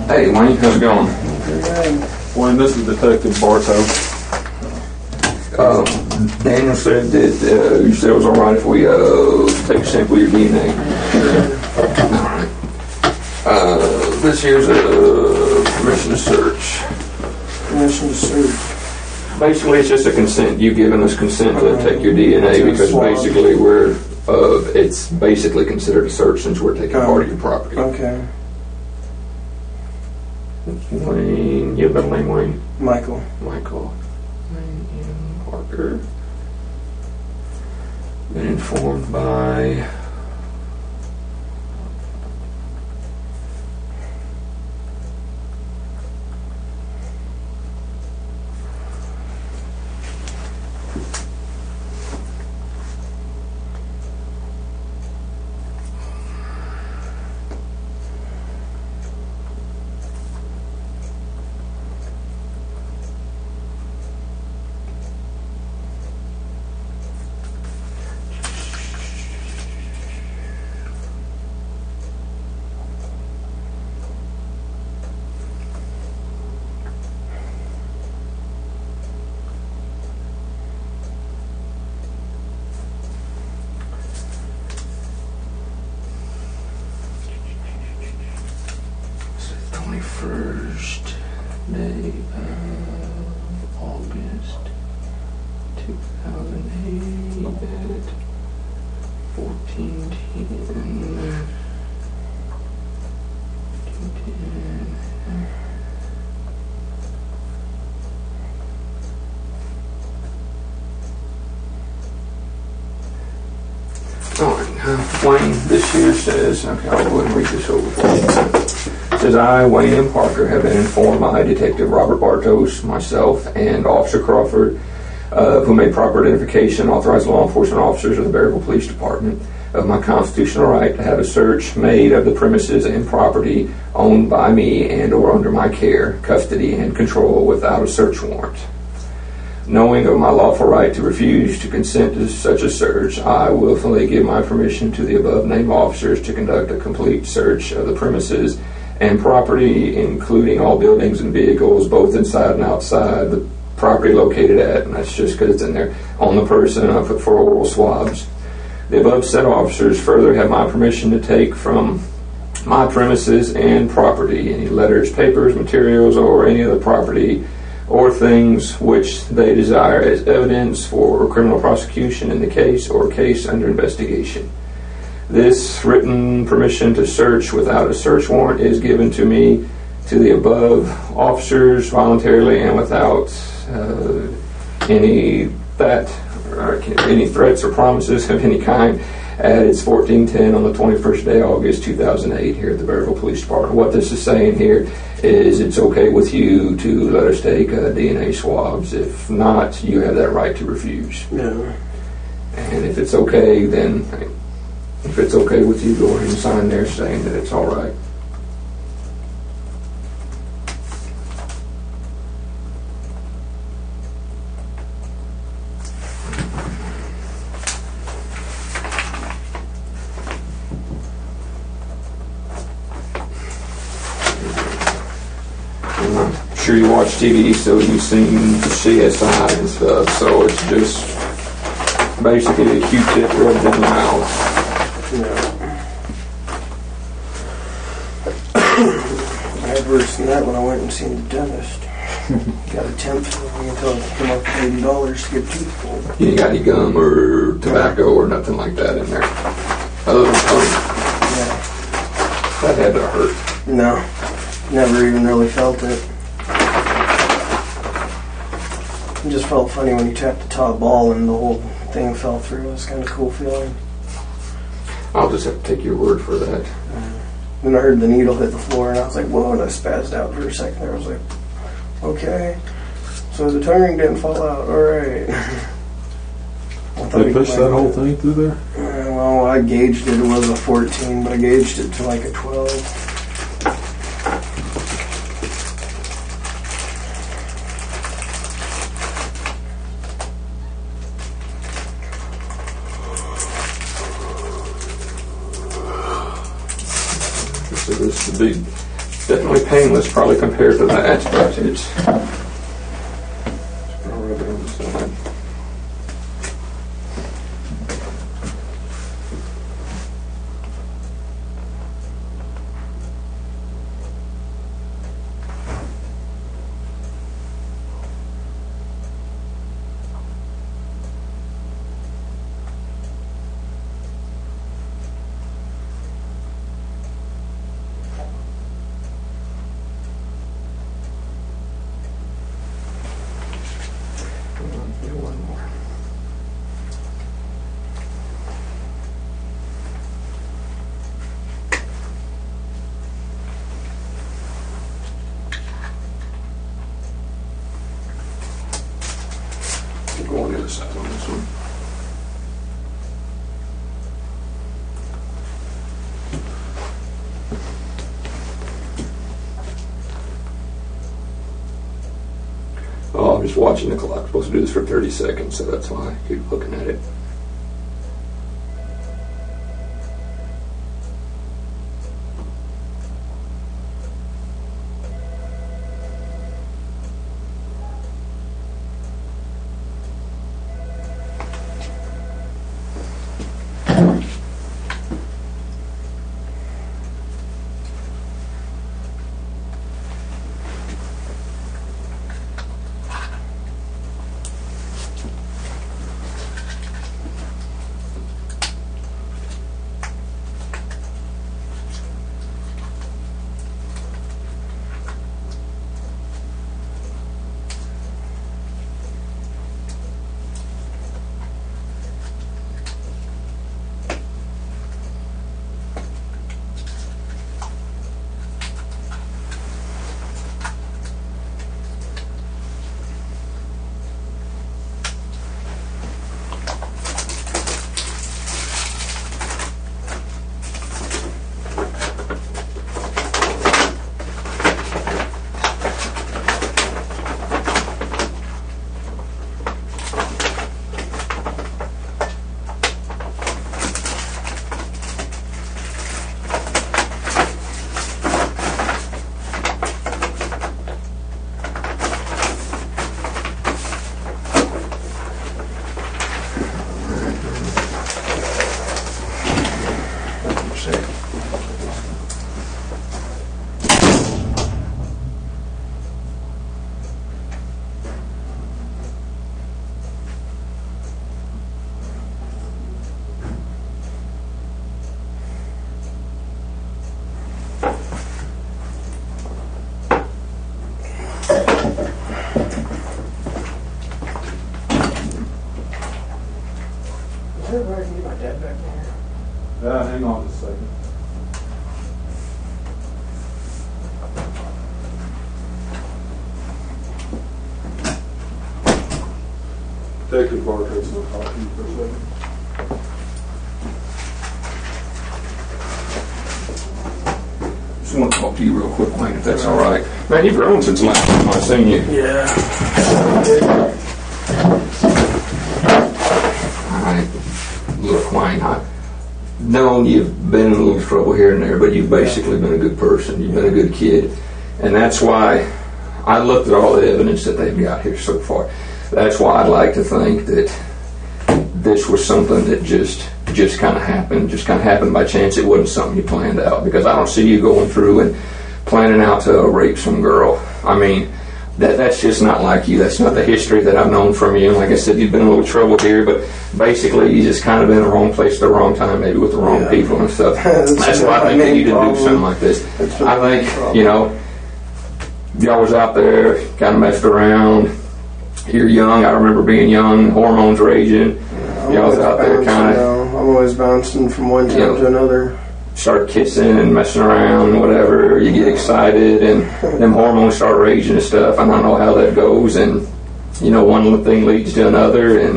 Hey, Wayne, how's it going? Wayne, this is Detective Bartow. Daniel said that you said it was all right if we take a sample of your DNA. All right. This here's a permission to search. Permission to search. Basically, it's just a consent. You've given us consent to take your DNA because basically it's basically considered a search since we're taking part of your property. Okay. Wayne, you have a middle name, Wayne? Michael. Michael. Wayne M. Parker. Been informed by... First day of August 2008 at 14:10. Alright, Wayne, this here says, okay, I'll go ahead and read this over for you. It says, I, Wayne M. Parker, have been informed by Detective Robert Bartos, myself, and Officer Crawford, who made proper identification, authorized law enforcement officers of the Berryville Police Department, of my constitutional right to have a search made of the premises and property owned by me and or under my care, custody, and control without a search warrant. Knowing of my lawful right to refuse to consent to such a search, I willfully give my permission to the above-named officers to conduct a complete search of the premises and property, including all buildings and vehicles, both inside and outside the property located at, and that's just because it's in there, on the person for oral swabs. The above said officers further have my permission to take from my premises and property any letters, papers, materials, or any other property or things which they desire as evidence for criminal prosecution in the case or case under investigation. This written permission to search without a search warrant is given to me, to the above officers, voluntarily and without any threats or promises of any kind. It's 14:10 on the 21st day of August 2008 here at the Berryville Police Department. What this is saying here is it's okay with you to let us take DNA swabs. If not, you have that right to refuse. Yeah. And if it's okay, then if it's okay with you, go ahead and sign there saying that it's all right. I'm sure you watch TV, so you've seen the CSI and stuff, so it's just basically a Q-tip rubbed in the mouth. Yeah. I had worse than that when I went and seen the dentist. Got a temp until it came up to $80 to get teeth pulled. You ain't got any gum or tobacco or nothing like that in there? Other than Yeah. that had to hurt. No. Never even really felt it. It just felt funny when you tapped the top ball and the whole thing fell through. It was kind of a cool feeling. I'll just have to take your word for that. Then I heard the needle hit the floor and I was like, whoa, and I spazzed out for a second there. I was like, okay. So the tongue ring didn't fall out. Alright. They pushed that whole thing through there? Well, I gauged it. It was a 14, but I gauged it to like a 12. So this would be definitely painless, probably compared to that, but it's. One more. Go on the other side on this one. Oh, I'm just watching the clock. I'm supposed to do this for 30 seconds, so that's why I keep looking at it. Is there a way I can get my dad back in here? Yeah, hang on just a second. Detective Barker's will talk to you for a second. Just want to talk to you real quick, Wayne, if that's all right. Man, you've grown since the last time I've seen you. Yeah. All right. Look, Wayne, I've known you've been in a little trouble here and there, but you've basically been a good person. You've been a good kid. And that's why I looked at all the evidence that they've got here so far. That's why I'd like to think that this was something that just kind of happened by chance. It wasn't something you planned out, because I don't see you going through and planning out to rape some girl. I mean, that's just not like you. That's not the history that I've known from you. And like I said, you've been in a little trouble here, but basically you just kind of been in the wrong place at the wrong time, maybe with the wrong people and stuff. That's why I think that you didn't do something like this. I think, you know, y'all was out there, kind of messed around. You're young. I remember being young, hormones raging. Y'all was out there kind of. I'm always bouncing from one time to another. Start kissing and messing around and whatever. You get excited and them hormones start raging and stuff. I don't know how that goes, and you know, one thing leads to another, and